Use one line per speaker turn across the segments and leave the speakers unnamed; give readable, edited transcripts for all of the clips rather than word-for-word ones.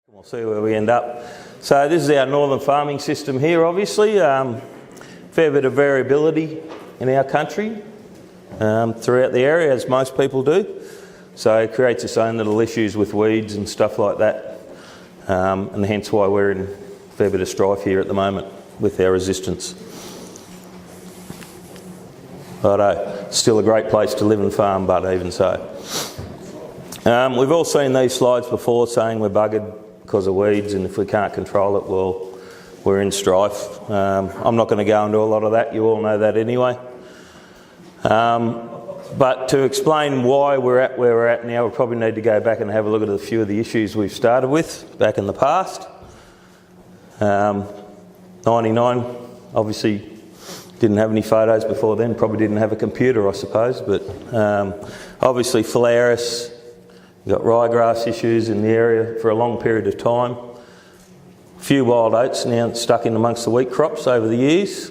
We'll see where we end up. So this is our northern farming system here, obviously. Fair bit of variability in our country throughout the area, as most people do. So it creates its own little issues with weeds and stuff like that. And hence why we're in a fair bit of strife here at the moment with our resistance. But still a great place to live and farm, but even so. We've all seen these slides before saying we're buggered because of weeds, and if we can't control it, well, we're in strife. I'm not going to go into a lot of that, you all know that anyway. But to explain why we're at where we're at now, we probably need to go back and have a look at a few of the issues we've started with back in the past. 99, obviously didn't have any photos before then, probably didn't have a computer I suppose, but obviously phalaris. We've got ryegrass issues in the area for a long period of time. A few wild oats now stuck in amongst the wheat crops over the years.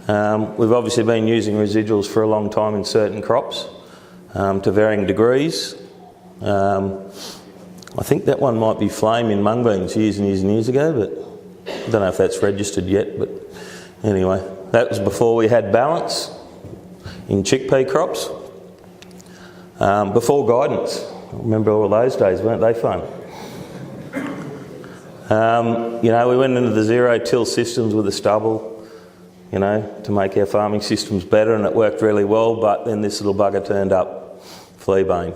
We've obviously been using residuals for a long time in certain crops to varying degrees. I think that one might be flame in mung beans years and years and years ago, but I don't know if that's registered yet. But anyway, that was before we had balance in chickpea crops. Before guidance. I remember all those days, weren't they fun? We went into the zero-till systems with the stubble, to make our farming systems better, and it worked really well, but then this little bugger turned up, fleabane,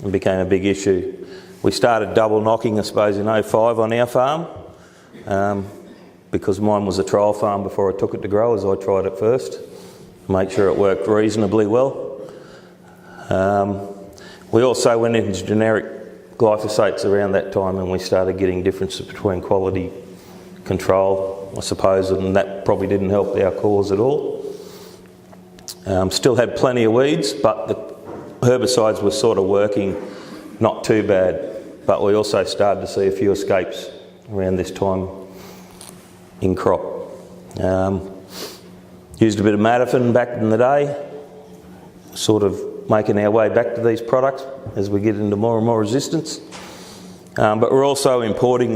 and became a big issue. We started double knocking, I suppose, in 05 on our farm, because mine was a trial farm before I took it to growers. I tried it first to make sure it worked reasonably well. We also went into generic glyphosates around that time, and we started getting differences between quality control, I suppose, and that probably didn't help our cause at all. Still had plenty of weeds, but the herbicides were sort of working not too bad, but we also started to see a few escapes around this time in crop. Used a bit of Madafin back in the day, sort of making our way back to these products as we get into more and more resistance. But we're also importing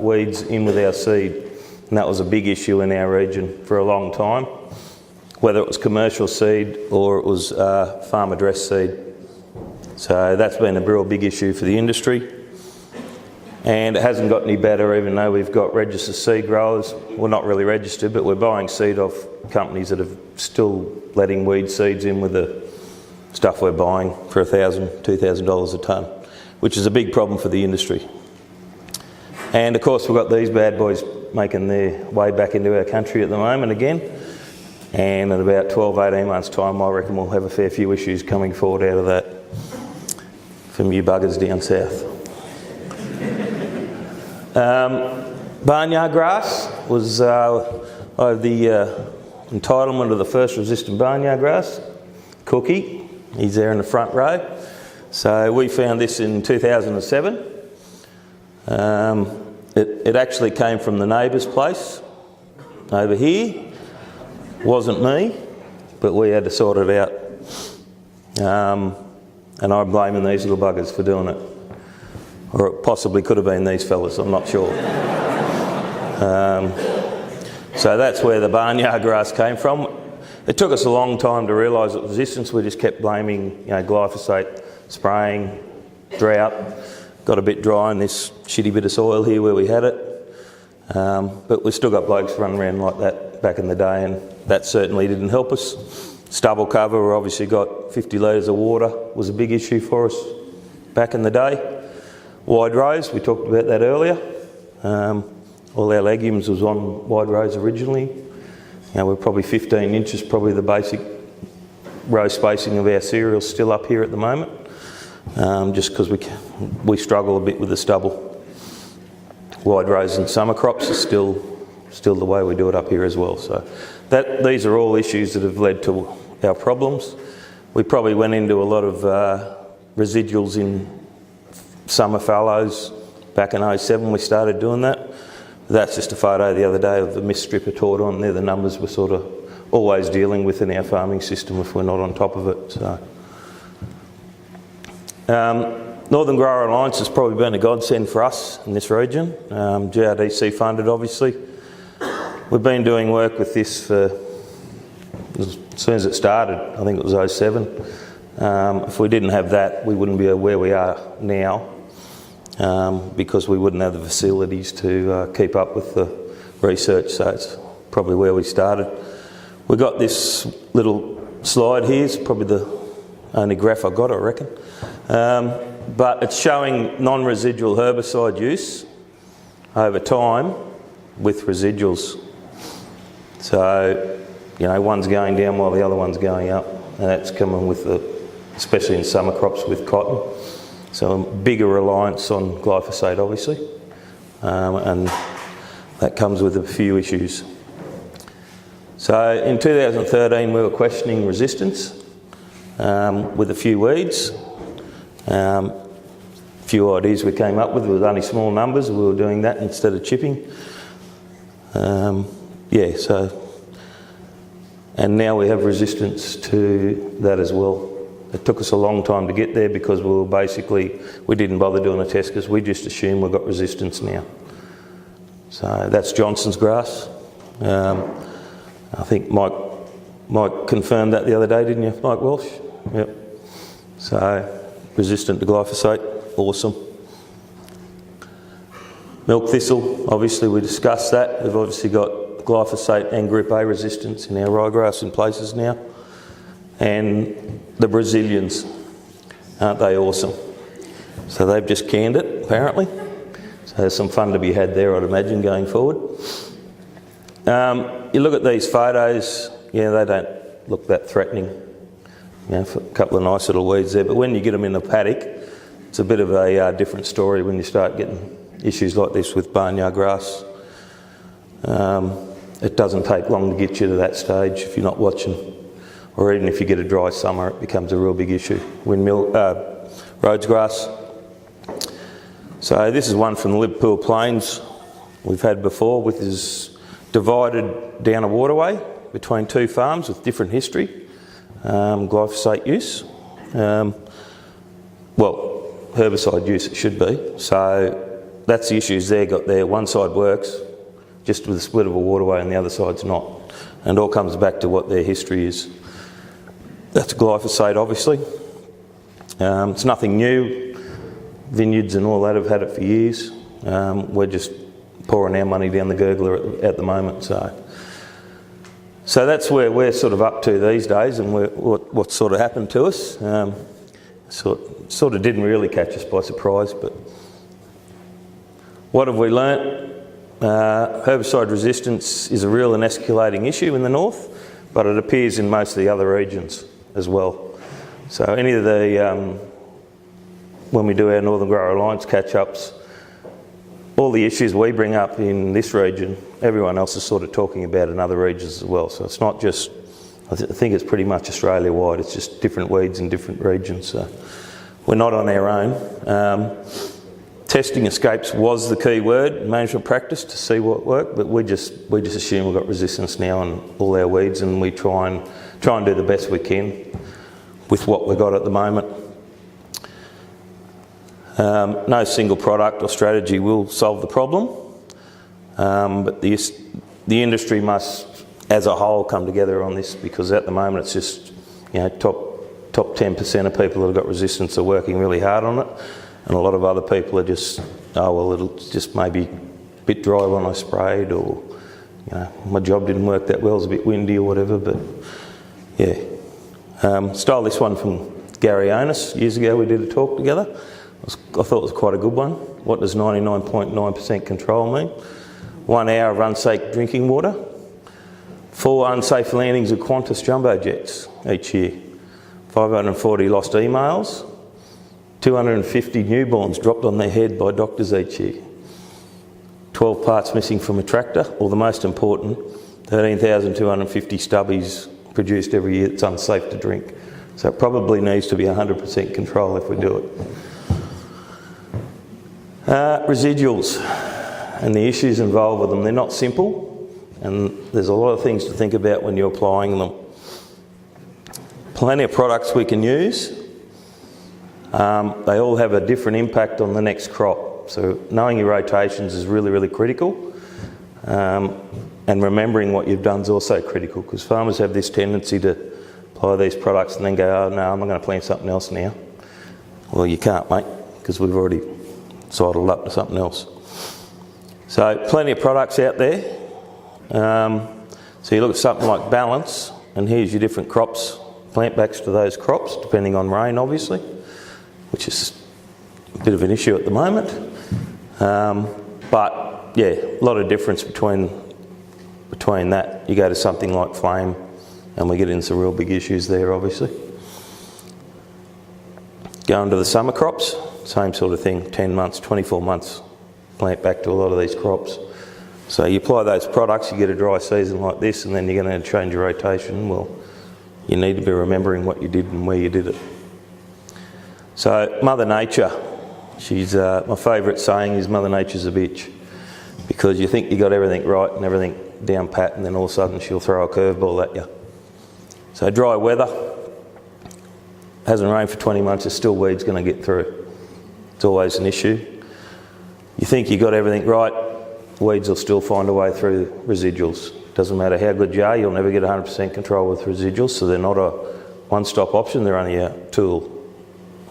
weeds in with our seed, and that was a big issue in our region for a long time, whether it was commercial seed or it was farm address seed. So that's been a real big issue for the industry, and it hasn't got any better, even though we've got registered seed growers. Well, not really registered, but we're buying seed off companies that are still letting weed seeds in with the stuff we're buying for $1,000, $2,000 a tonne, which is a big problem for the industry. And of course we've got these bad boys making their way back into our country at the moment again, and in about 12, 18 months time I reckon we'll have a fair few issues coming forward out of that from you buggers down south. Barnyard grass was the entitlement of the first resistant barnyard grass. Cookie, he's there in the front row. So we found this in 2007. It actually came from the neighbour's place over here. Wasn't me, but we had to sort it out. And I'm blaming these little buggers for doing it. Or it possibly could have been these fellas, I'm not sure. So that's where the barnyard grass came from. It took us a long time to realise it was resistance. We just kept blaming glyphosate, spraying, drought. Got a bit dry in this shitty bit of soil here where we had it. But we've still got blokes running around like that back in the day, and that certainly didn't help us. Stubble cover, we obviously got 50 litres of water, was a big issue for us back in the day. Wide rows, we talked about that earlier. All our legumes was on wide rows originally. We're probably 15 inches, probably the basic row spacing of our cereals still up here at the moment, just because we struggle a bit with the stubble. Wide rows in summer crops is still the way we do it up here as well. So these are all issues that have led to our problems. We probably went into a lot of residuals in summer fallows back in 07. We started doing that. That's just a photo the other day of the mist strip of taudon. They're the numbers we're sort of always dealing with in our farming system if we're not on top of it. So Northern Grower Alliance has probably been a godsend for us in this region. GRDC funded, obviously. We've been doing work with this for as soon as it started. I think it was 2007. If we didn't have that, we wouldn't be where we are now, because we wouldn't have the facilities to keep up with the research. So it's probably where we started. We've got this little slide here. It's probably the only graph I got, I reckon. But it's showing non-residual herbicide use over time with residuals. So, you know, one's going down while the other one's going up, and that's coming with especially in summer crops with cotton. So a bigger reliance on glyphosate, obviously, and that comes with a few issues. So in 2013 we were questioning resistance with a few weeds. A few ideas we came up with only small numbers. We were doing that instead of chipping. And now we have resistance to that as well. It took us a long time to get there because we didn't bother doing a test because we just assumed we've got resistance now. So that's Johnson's grass. I think Mike confirmed that the other day, didn't you, Mike Welsh? Yep. So resistant to glyphosate, awesome. Milk thistle, obviously we discussed that. We've obviously got glyphosate and group A resistance in our ryegrass in places now. And the Brazilians, aren't they awesome? So they've just canned it, apparently. So there's some fun to be had there, I'd imagine, going forward. You look at these photos, yeah, they don't look that threatening. You know, a couple of nice little weeds there, but when you get them in the paddock, it's a bit of a different story when you start getting issues like this with barnyard grass. It doesn't take long to get you to that stage if you're not watching, or even if you get a dry summer, it becomes a real big issue. Rhodes grass. So this is one from the Liverpool Plains we've had before, which is divided down a waterway between two farms with different history. Glyphosate use, herbicide use it should be. So that's the issues they got there. One side works just with a split of a waterway and the other side's not, and it all comes back to what their history is. That's glyphosate, obviously. It's nothing new. Vineyards and all that have had it for years. We're just pouring our money down the gurgler at the moment. So that's where we're sort of up to these days, and what sort of happened to us. Sort of didn't really catch us by surprise, but what have we learnt? Herbicide resistance is a real and escalating issue in the north, but it appears in most of the other regions as well. So any of the, when we do our Northern Grower Alliance catch-ups, all the issues we bring up in this region, everyone else is sort of talking about in other regions as well. So it's not just, I think it's pretty much Australia-wide, it's just different weeds in different regions. So we're not on our own. Testing escapes was the key word, management practice, to see what worked, but we just assume we've got resistance now on all our weeds, and we try and do the best we can with what we've got at the moment. No single product or strategy will solve the problem, but the industry must, as a whole, come together on this, because at the moment it's just, you know, top 10% of people that have got resistance are working really hard on it, and a lot of other people are just, oh well, it'll just maybe a bit dry when I sprayed, or, you know, my job didn't work that well, it's a bit windy or whatever. But yeah, stole this one from Gary Onus years ago. We did a talk together. I thought it was quite a good one. What does 99.9% control mean? 1 hour of unsafe drinking water, 4 unsafe landings of Qantas jumbo jets each year, 540 lost emails, 250 newborns dropped on their head by doctors each year, 12 parts missing from a tractor, or the most important, 13,250 stubbies produced every year that's unsafe to drink. So it probably needs to be 100% control if we do it. Residuals and the issues involved with them, they're not simple, and there's a lot of things to think about when you're applying them. Plenty of products we can use. They all have a different impact on the next crop. So knowing your rotations is really, really critical. And remembering what you've done is also critical, because farmers have this tendency to apply these products and then go, oh no, I'm not going to plant something else now. Well, you can't, mate, because we've already sidled up to something else. So plenty of products out there. So you look at something like balance, and here's your different crops, plant backs to those crops, depending on rain obviously, which is a bit of an issue at the moment. But yeah, a lot of difference between that. You go to something like flame and we get into some real big issues there obviously. Going to the summer crops, same sort of thing, 10 months, 24 months, plant back to a lot of these crops. So you apply those products, you get a dry season like this, and then you're going to change your rotation. Well, you need to be remembering what you did and where you did it. So Mother Nature, she's my favourite saying is Mother Nature's a bitch, because you think you got everything right and everything down pat, and then all of a sudden she'll throw a curveball at you. So dry weather, hasn't rained for 20 months, there's still weeds going to get through. It's always an issue. You think you got everything right, weeds will still find a way through residuals. Doesn't matter how good you are, you'll never get 100% control with residuals, so they're not a one-stop option, they're only a tool.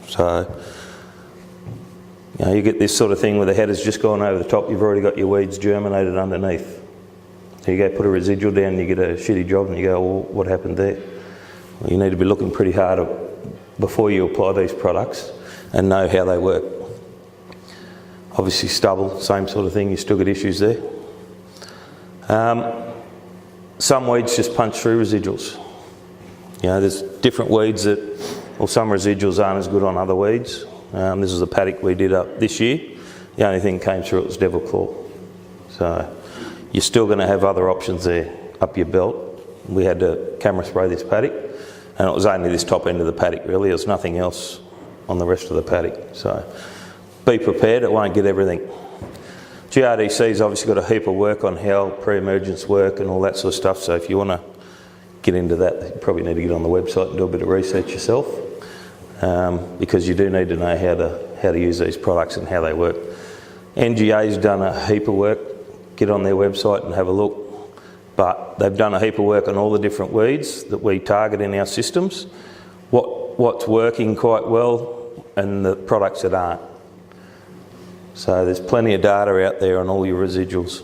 So, you know, you get this sort of thing where the header's just gone over the top, you've already got your weeds germinated underneath. So you go put a residual down and you get a shitty job and you go, well, what happened there? Well, you need to be looking pretty hard before you apply these products and know how they work. Obviously stubble, same sort of thing, you still get issues there. Some weeds just punch through residuals. You know, there's different weeds that, well, some residuals aren't as good on other weeds. This is a paddock we did up this year. The only thing that came through it was devil claw. So you're still going to have other options there up your belt. We had to camera spray this paddock, and it was only this top end of the paddock really. There's nothing else on the rest of the paddock. So be prepared, it won't get everything. GRDC's obviously got a heap of work on how pre-emergence work and all that sort of stuff, so if you want to get into that, you probably need to get on the website and do a bit of research yourself, because you do need to know how to use these products and how they work. NGA's done a heap of work. Get on their website and have a look, but they've done a heap of work on all the different weeds that we target in our systems, what's working quite well and the products that aren't. So there's plenty of data out there on all your residuals.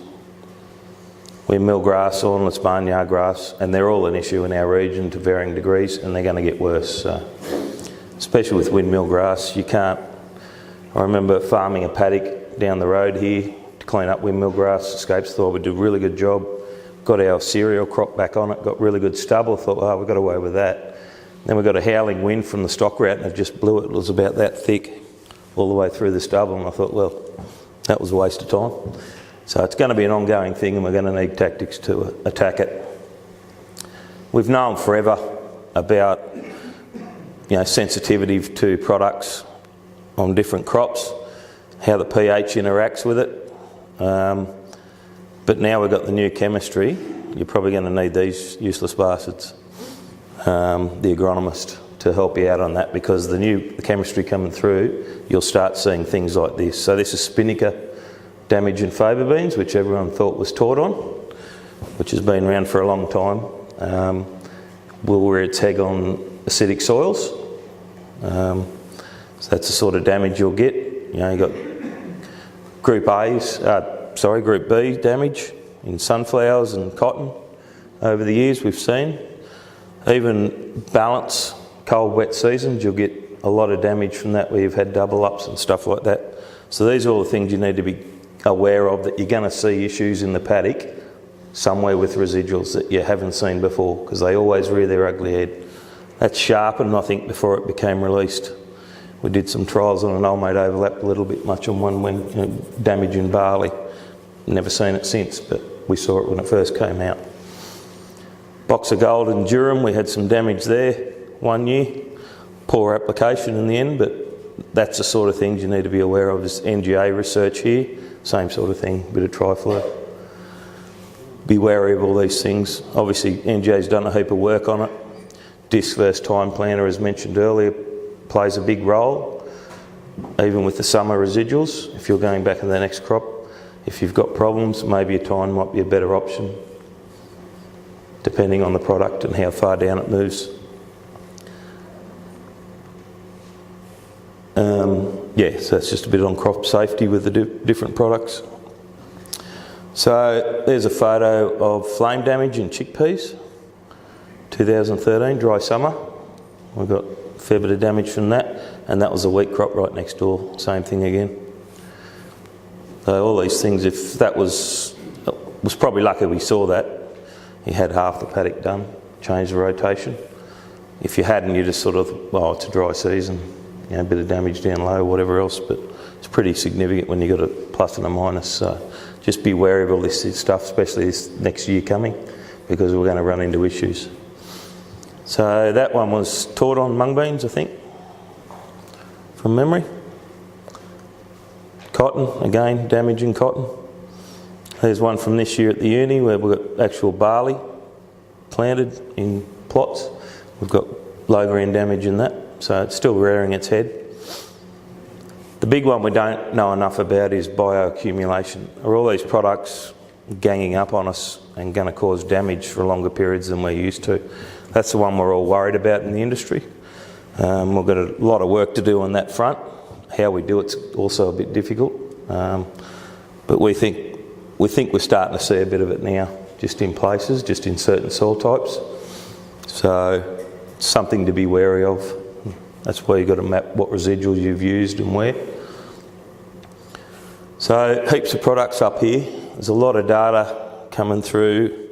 Windmill grass, ornamental barnyard grass, and they're all an issue in our region to varying degrees, and they're going to get worse. So, especially with windmill grass, you can't. I remember farming a paddock down the road here to clean up windmill grass. Escapes thought we'd do a really good job. Got our cereal crop back on it, got really good stubble. Thought, oh, we got away with that. Then we got a howling wind from the stock route and it just blew it. It was about that thick all the way through the stubble, and I thought, well, that was a waste of time. So it's going to be an ongoing thing, and we're going to need tactics to attack it. We've known forever about, you know, sensitivity to products on different crops, how the pH interacts with it. But now we've got the new chemistry, you're probably going to need these useless bastards, the agronomist, to help you out on that, because the chemistry coming through, you'll start seeing things like this. So this is Spinnaker damage in faba beans, which everyone thought was taught on, which has been around for a long time. Will rear its head on acidic soils. So that's the sort of damage you'll get. You know, you've got Group B damage in sunflowers and cotton over the years we've seen. Even balance, cold wet seasons, you'll get a lot of damage from that where you've had double ups and stuff like that. So these are all the things you need to be aware of, that you're going to see issues in the paddock somewhere with residuals that you haven't seen before, because they always rear their ugly head. That's sharpened, I think, before it became released. We did some trials on an old mate, overlapped a little bit much on one when, you know, damage in barley. Never seen it since, but we saw it when it first came out. Box of Gold in Durham, we had some damage there one year. Poor application in the end, but that's the sort of things you need to be aware of. This NGA research here, same sort of thing, bit of triflow. Be wary of all these things. Obviously NGA's done a heap of work on it. Disc versus time planter, as mentioned earlier, plays a big role. even with the summer residuals, if you're going back in the next crop, if you've got problems, maybe a tine might be a better option, depending on the product and how far down it moves. Yeah, so it's just a bit on crop safety with the different products. So there's a photo of flame damage in chickpeas, 2013, dry summer. We've got a fair bit of damage from that, and that was a wheat crop right next door, same thing again. So all these things, if that was probably lucky we saw that. You had half the paddock done, changed the rotation. If you hadn't, you just sort of, well, it's a dry season, you know, a bit of damage down low, whatever else, but it's pretty significant when you've got a plus and a minus. So just be wary of all this stuff, especially this next year coming, because we're going to run into issues. So that one was taught on mung beans, I think, from memory. Cotton, again, damaging cotton. There's one from this year at the uni where we've got actual barley planted in plots. We've got low green damage in that, so it's still rearing its head. The big one we don't know enough about is bioaccumulation. Are all these products ganging up on us and going to cause damage for longer periods than we're used to? That's the one we're all worried about in the industry. We've got a lot of work to do on that front. How we do it's also a bit difficult, but we think we're starting to see a bit of it now, just in places, just in certain soil types. So it's something to be wary of. That's why you've got to map what residuals you've used and where. So heaps of products up here. There's a lot of data coming through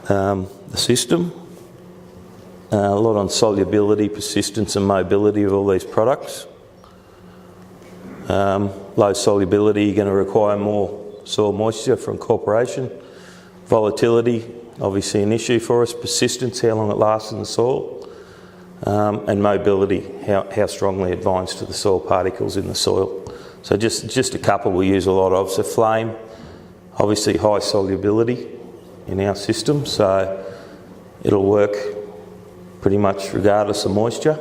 the system. A lot on solubility, persistence and mobility of all these products. Low solubility, you're going to require more soil moisture for incorporation. Volatility, obviously an issue for us. Persistence, how long it lasts in the soil. And mobility, how strongly it binds to the soil particles in the soil. So just a couple we use a lot of. So flame, obviously high solubility in our system, so it'll work pretty much regardless of moisture.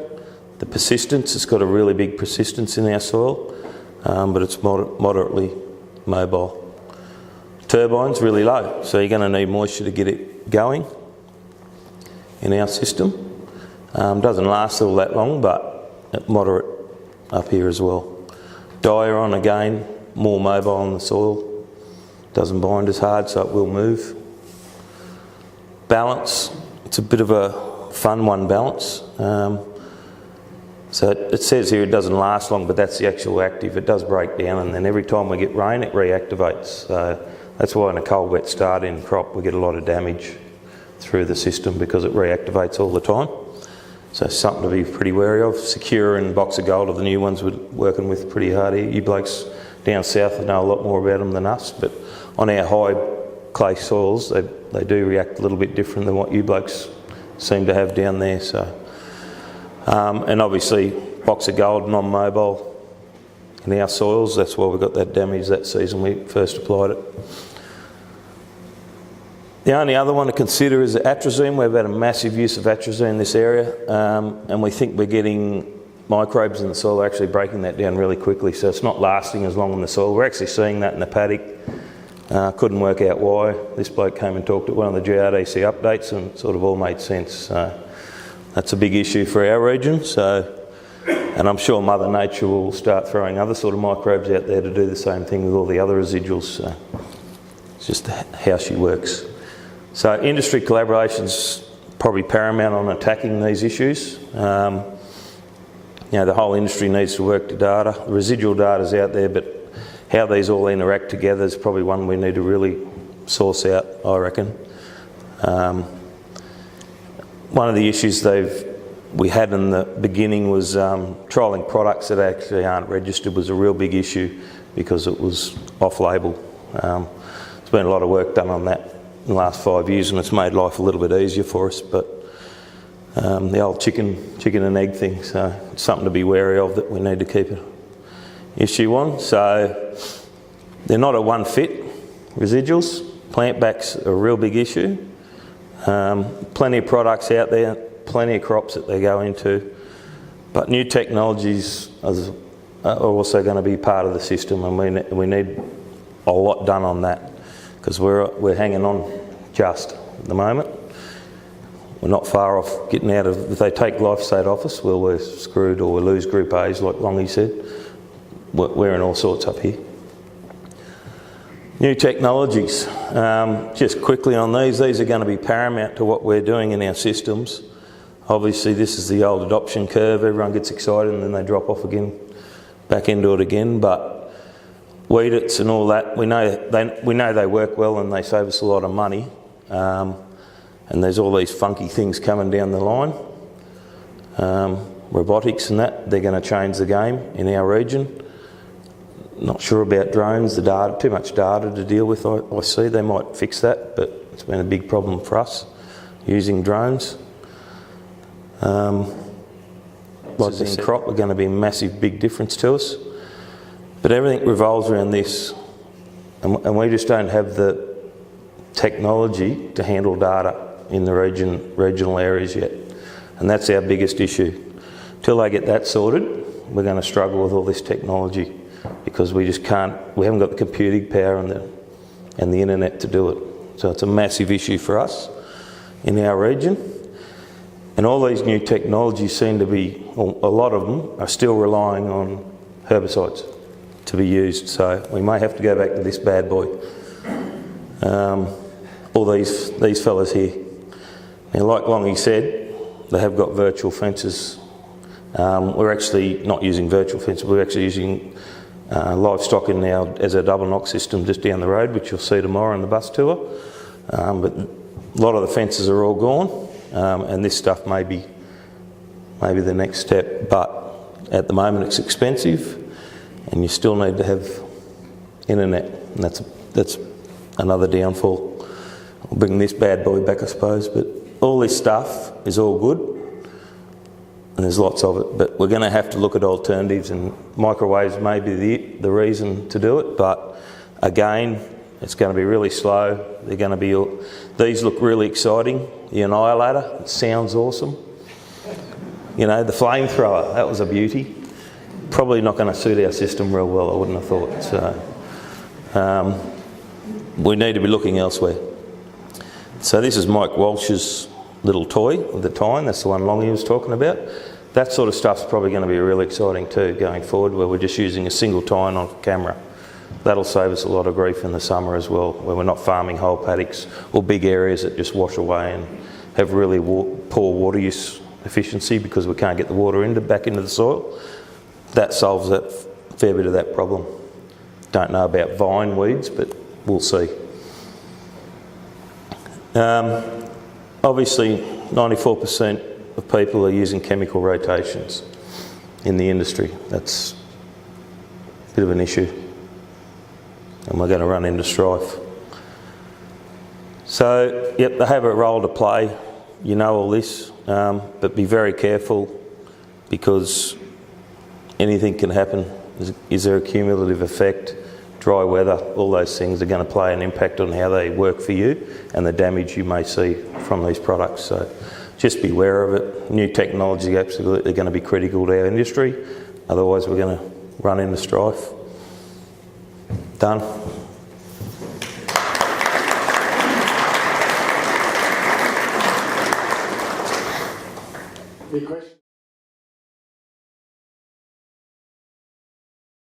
The persistence, it's got a really big persistence in our soil, but it's moderately mobile. Turbine's really low, so you're going to need moisture to get it going in our system. Doesn't last all that long, but moderate up here as well. Diaron, again, more mobile in the soil. Doesn't bind as hard, so it will move. Balance, it's a bit of a fun one, balance. So it says here it doesn't last long, but that's the actual active. It does break down, and then every time we get rain, it reactivates. So that's why in a cold, wet start in crop, we get a lot of damage through the system because it reactivates all the time. So something to be pretty wary of. Secure and Box of Gold are the new ones we're working with pretty hard here. You blokes down south know a lot more about them than us, but on our high clay soils, they do react a little bit different than what you blokes seem to have down there. So, and obviously Box of Gold, non-mobile in our soils. That's why we got that damage that season we first applied it. The only other one to consider is atrazine. We've had a massive use of atrazine in this area, and we think we're getting microbes in the soil are actually breaking that down really quickly, so it's not lasting as long in the soil. We're actually seeing that in the paddock. Couldn't work out why. This bloke came and talked at one of the GRDC updates and it sort of all made sense. That's a big issue for our region, and I'm sure Mother Nature will start throwing other sort of microbes out there to do the same thing with all the other residuals. So it's just how she works. So industry collaboration's probably paramount on attacking these issues. The whole industry needs to work to data. The residual data's out there, but how these all interact together is probably one we need to really source out, I reckon. One of the issues we had in the beginning was trialling products that actually aren't registered was a real big issue because it was off-label. There's been a lot of work done on that in the last 5 years, and it's made life a little bit easier for us, but the old chicken and egg thing, so it's something to be wary of that we need to keep an issue on. So they're not a one fit, residuals. Plant backs are a real big issue. Plenty of products out there, plenty of crops that they go into, but new technologies, as are also going to be part of the system, and we need a lot done on that, because we're hanging on just at the moment. We're not far off getting out of, if they take glyphosate off us, well, we're screwed, or we lose Group A's, like Longy said. We're in all sorts up here. New technologies. Just quickly on these are going to be paramount to what we're doing in our systems. Obviously, this is the old adoption curve. Everyone gets excited and then they drop off again, back into it again. But weedits and all that, we know they work well and they save us a lot of money. And there's all these funky things coming down the line. Robotics and that, they're going to change the game in our region. Not sure about drones, the data, too much data to deal with, I see. They might fix that, but it's been a big problem for us using drones. Like in crop are going to be a massive big difference to us. But everything revolves around this, and we just don't have the technology to handle data in the regional areas yet. And that's our biggest issue. Till they get that sorted, we're going to struggle with all this technology, because we just can't, we haven't got the computing power and the internet to do it. So it's a massive issue for us in our region. And all these new technologies seem to be, well, a lot of them are still relying on herbicides to be used. So we may have to go back to this bad boy. All these fellas here. Now, like Longy said, they have got virtual fences. We're actually not using virtual fences, we're actually using livestock in now as a double knock system just down the road, which you'll see tomorrow on the bus tour. But a lot of the fences are all gone, and this stuff may be the next step. But at the moment it's expensive, and you still need to have internet, and that's another downfall. We'll bring this bad boy back, I suppose. But all this stuff is all good, and there's lots of it, but we're going to have to look at alternatives, and microwaves may be the reason to do it, but again, it's going to be really slow. They're going to be, these look really exciting. The Annihilator, it sounds awesome. You know, the flamethrower, that was a beauty. Probably not going to suit our system real well, I wouldn't have thought. So we need to be looking elsewhere. So this is Mike Walsh's little toy with the tine, that's the one Longy was talking about. That sort of stuff's probably going to be really exciting too going forward, where we're just using a single tine on camera. That'll save us a lot of grief in the summer as well, where we're not farming whole paddocks or big areas that just wash away and have really poor water use efficiency because we can't get the water back into the soil. That solves that fair bit of that problem. Don't know about vine weeds, but we'll see. Obviously, 94% of people are using chemical rotations in the industry. That's a bit of an issue, and we're going to run into strife. So, yep, they have a role to play. You know all this, but be very careful, because anything can happen. Is there a cumulative effect? Dry weather, all those things are going to play an impact on how they work for you and the damage you may see from these products. So just be aware of it. New technology is absolutely going to be critical to our industry, otherwise we're going to run into strife. Done.
Any questions?